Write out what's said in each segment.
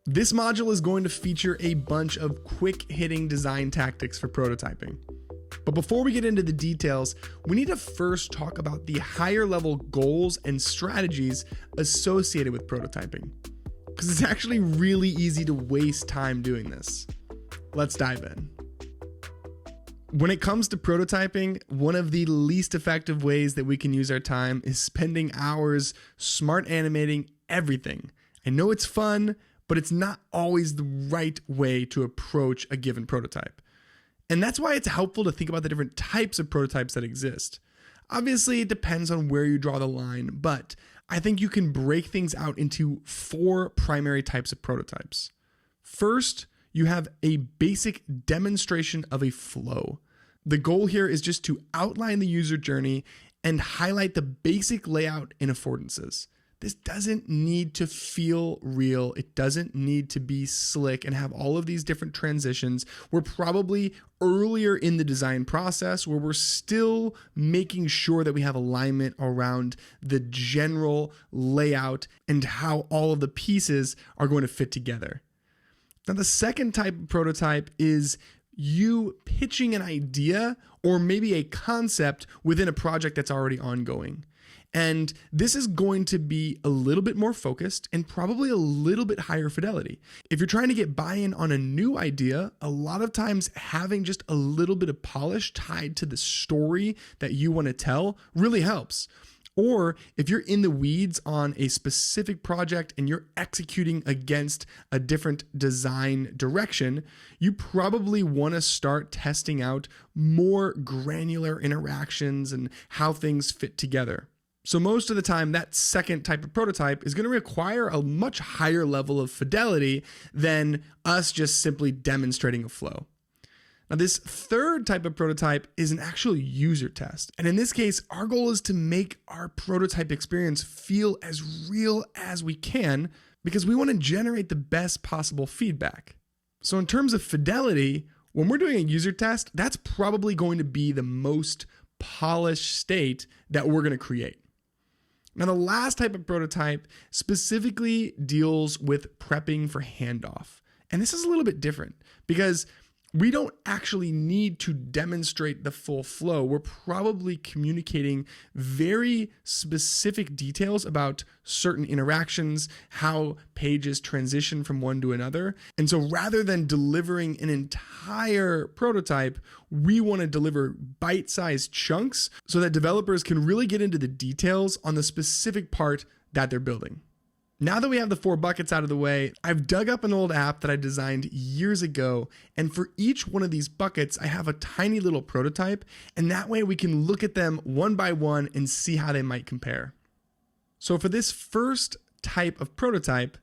This module is going to feature a bunch of quick hitting design tactics for prototyping. But before we get into the details, we need to first talk about the higher level goals and strategies associated with prototyping, because it's actually really easy to waste time doing this. Let's dive in. When it comes to prototyping, one of the least effective ways that we can use our time is spending hours smart animating everything. I know it's fun, but it's not always the right way to approach a given prototype. And that's why it's helpful to think about the different types of prototypes that exist. Obviously, it depends on where you draw the line, but I think you can break things out into 4 primary types of prototypes. First, you have a basic demonstration of a flow. The goal here is just to outline the user journey and highlight the basic layout and affordances. This doesn't need to feel real. It doesn't need to be slick and have all of these different transitions. We're probably earlier in the design process where we're still making sure that we have alignment around the general layout and how all of the pieces are going to fit together. Now, the second type of prototype is you pitching an idea or maybe a concept within a project that's already ongoing. And this is going to be a little bit more focused and probably a little bit higher fidelity. If you're trying to get buy-in on a new idea, a lot of times having just a little bit of polish tied to the story that you want to tell really helps. Or if you're in the weeds on a specific project and you're executing against a different design direction, you probably want to start testing out more granular interactions and how things fit together. So most of the time, that second type of prototype is going to require a much higher level of fidelity than us just simply demonstrating a flow. Now, this third type of prototype is an actual user test. And in this case, our goal is to make our prototype experience feel as real as we can because we want to generate the best possible feedback. So in terms of fidelity, when we're doing a user test, that's probably going to be the most polished state that we're going to create. Now, the last type of prototype specifically deals with prepping for handoff. And this is a little bit different because we don't actually need to demonstrate the full flow. We're probably communicating very specific details about certain interactions, how pages transition from one to another. And so rather than delivering an entire prototype, we want to deliver bite-sized chunks so that developers can really get into the details on the specific part that they're building. Now that we have the 4 buckets out of the way, I've dug up an old app that I designed years ago, and for each one of these buckets, I have a tiny little prototype, and that way we can look at them one by one and see how they might compare. So for this first type of prototype,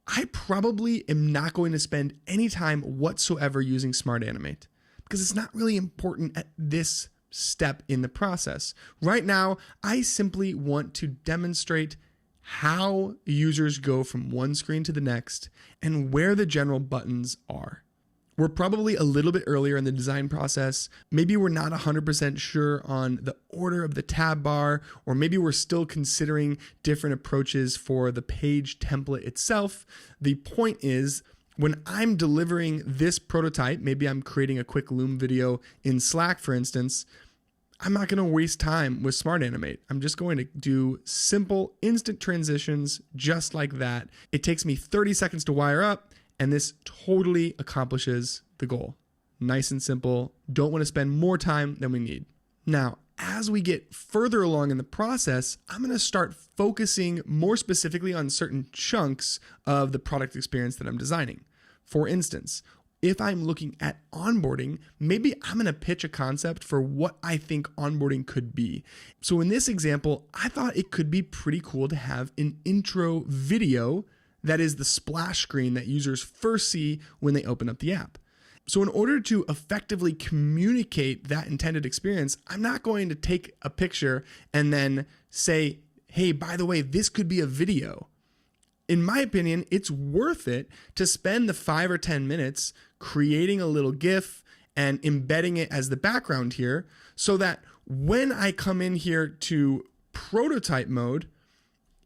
I probably am not going to spend any time whatsoever using Smart Animate because it's not really important at this step in the process. Right now, I simply want to demonstrate how users go from one screen to the next and where the general buttons are. We're probably a little bit earlier in the design process. Maybe we're not 100% sure on the order of the tab bar, or maybe we're still considering different approaches for the page template itself. The point is, when I'm delivering this prototype, maybe I'm creating a quick Loom video in Slack, for instance, I'm not going to waste time with Smart Animate. I'm just going to do simple instant transitions just like that. It takes me 30 seconds to wire up, and this totally accomplishes the goal. Nice and simple. Don't want to spend more time than we need. Now, as we get further along in the process, I'm going to start focusing more specifically on certain chunks of the product experience that I'm designing. For instance, if I'm looking at onboarding, maybe I'm going to pitch a concept for what I think onboarding could be. So in this example, I thought it could be pretty cool to have an intro video that is the splash screen that users first see when they open up the app. So in order to effectively communicate that intended experience, I'm not going to take a picture and then say, hey, by the way, this could be a video. In my opinion, it's worth it to spend the 5 or 10 minutes creating a little GIF and embedding it as the background here so that when I come in here to prototype mode,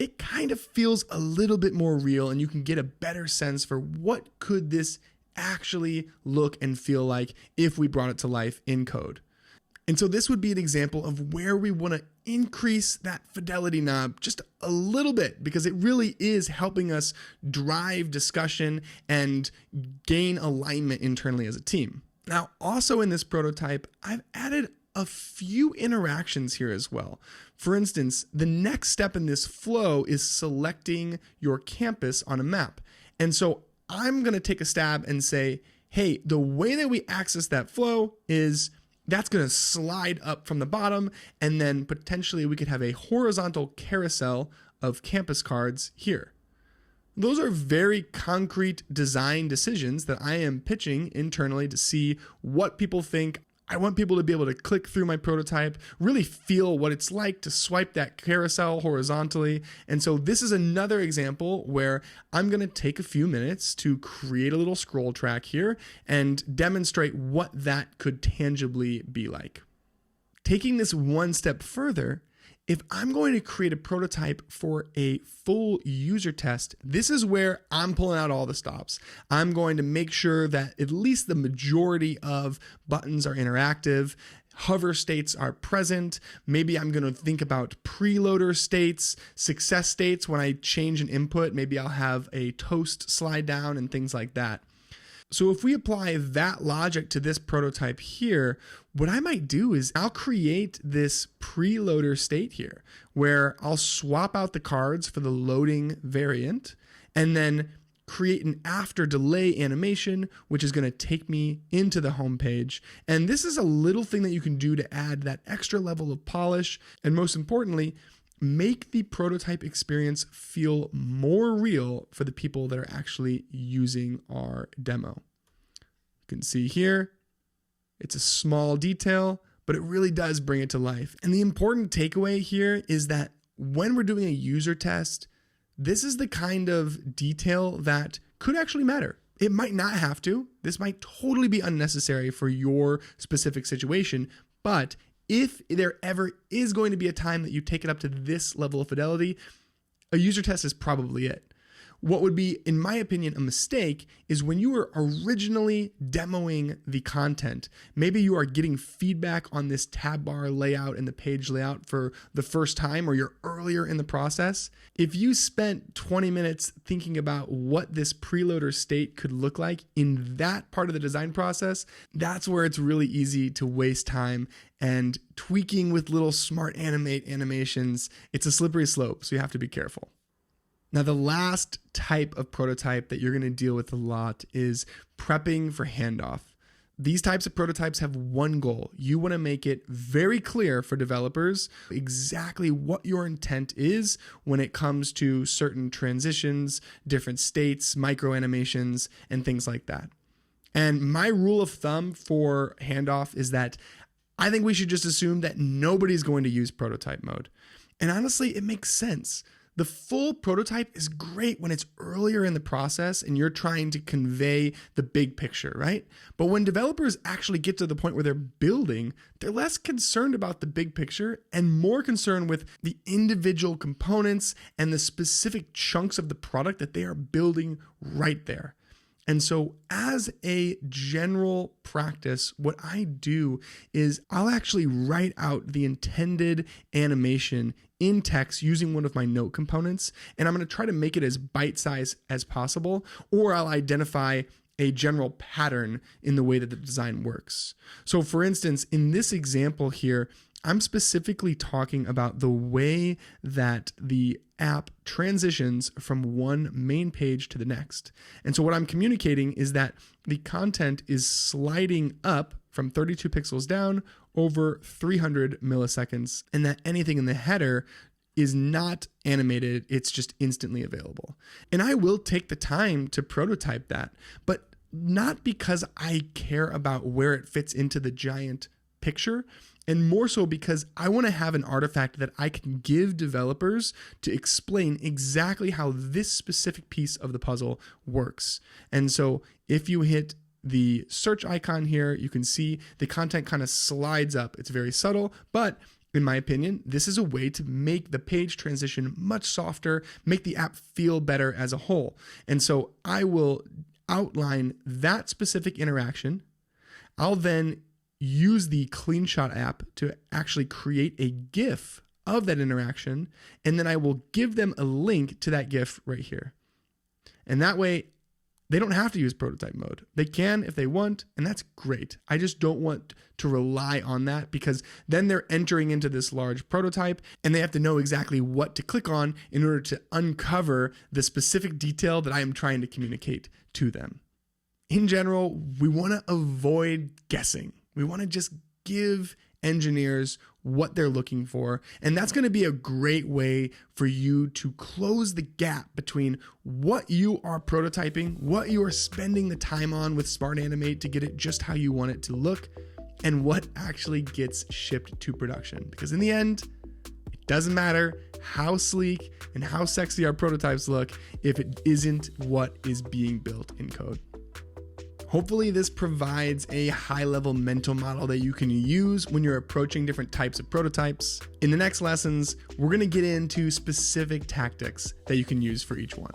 it kind of feels a little bit more real, and you can get a better sense for what could this actually look and feel like if we brought it to life in code. And so this would be an example of where we want to increase that fidelity knob just a little bit, because it really is helping us drive discussion and gain alignment internally as a team. Now, also in this prototype, I've added a few interactions here as well. For instance, the next step in this flow is selecting your campus on a map. And so I'm going to take a stab and say, hey, the way that we access that flow is that's going to slide up from the bottom, and then potentially we could have a horizontal carousel of campus cards here. Those are very concrete design decisions that I am pitching internally to see what people think. I want people to be able to click through my prototype, really feel what it's like to swipe that carousel horizontally. And so this is another example where I'm going to take a few minutes to create a little scroll track here and demonstrate what that could tangibly be like. Taking this one step further, if I'm going to create a prototype for a full user test, this is where I'm pulling out all the stops. I'm going to make sure that at least the majority of buttons are interactive, hover states are present. Maybe I'm going to think about preloader states, success states. When I change an input, maybe I'll have a toast slide down and things like that. So if we apply that logic to this prototype here, what I might do is I'll create this preloader state here where I'll swap out the cards for the loading variant and then create an after delay animation, which is going to take me into the home page. And this is a little thing that you can do to add that extra level of polish. And most importantly, make the prototype experience feel more real for the people that are actually using our demo. You can see here, it's a small detail, but it really does bring it to life. And the important takeaway here is that when we're doing a user test, this is the kind of detail that could actually matter. It might not have to. This might totally be unnecessary for your specific situation, but if there ever is going to be a time that you take it up to this level of fidelity, a user test is probably it. What would be, in my opinion, a mistake is when you were originally demoing the content. Maybe you are getting feedback on this tab bar layout and the page layout for the first time, or you're earlier in the process. If you spent 20 minutes thinking about what this preloader state could look like in that part of the design process, that's where it's really easy to waste time. And tweaking with little smart animations, it's a slippery slope, so you have to be careful. Now, the last type of prototype that you're going to deal with a lot is prepping for handoff. These types of prototypes have one goal. You want to make it very clear for developers exactly what your intent is when it comes to certain transitions, different states, micro animations, and things like that. And my rule of thumb for handoff is that I think we should just assume that nobody's going to use prototype mode. And honestly, it makes sense. The full prototype is great when it's earlier in the process and you're trying to convey the big picture, right? But when developers actually get to the point where they're building, they're less concerned about the big picture and more concerned with the individual components and the specific chunks of the product that they are building right there. And so as a general practice, what I do is I'll actually write out the intended animation in text using one of my note components, and I'm going to try to make it as bite-sized as possible, or I'll identify a general pattern in the way that the design works. So for instance, in this example here, I'm specifically talking about the way that the app transitions from one main page to the next. And so what I'm communicating is that the content is sliding up from 32 pixels down over 300 milliseconds, and that anything in the header is not animated, it's just instantly available. And I will take the time to prototype that, but not because I care about where it fits into the giant picture, and more so because I want to have an artifact that I can give developers to explain exactly how this specific piece of the puzzle works. And so if you hit the search icon here, you can see the content kind of slides up. It's very subtle, but In my opinion, this is a way to make the page transition much softer, make the app feel better as a whole. And so I will outline that specific interaction. I'll then use the CleanShot app to actually create a GIF of that interaction, and then I will give them a link to that GIF right here. And that way, they don't have to use prototype mode. They can if they want, and that's great. I just don't want to rely on that, because then they're entering into this large prototype and they have to know exactly what to click on in order to uncover the specific detail that I am trying to communicate to them. In general, we want to avoid guessing. We want to just give engineers what they're looking for. And that's going to be a great way for you to close the gap between what you are prototyping, what you are spending the time on with Smart Animate to get it just how you want it to look, and what actually gets shipped to production. Because in the end, it doesn't matter how sleek and how sexy our prototypes look if it isn't what is being built in code. Hopefully this provides a high-level mental model that you can use when you're approaching different types of prototypes. In the next lessons, we're going to get into specific tactics that you can use for each one.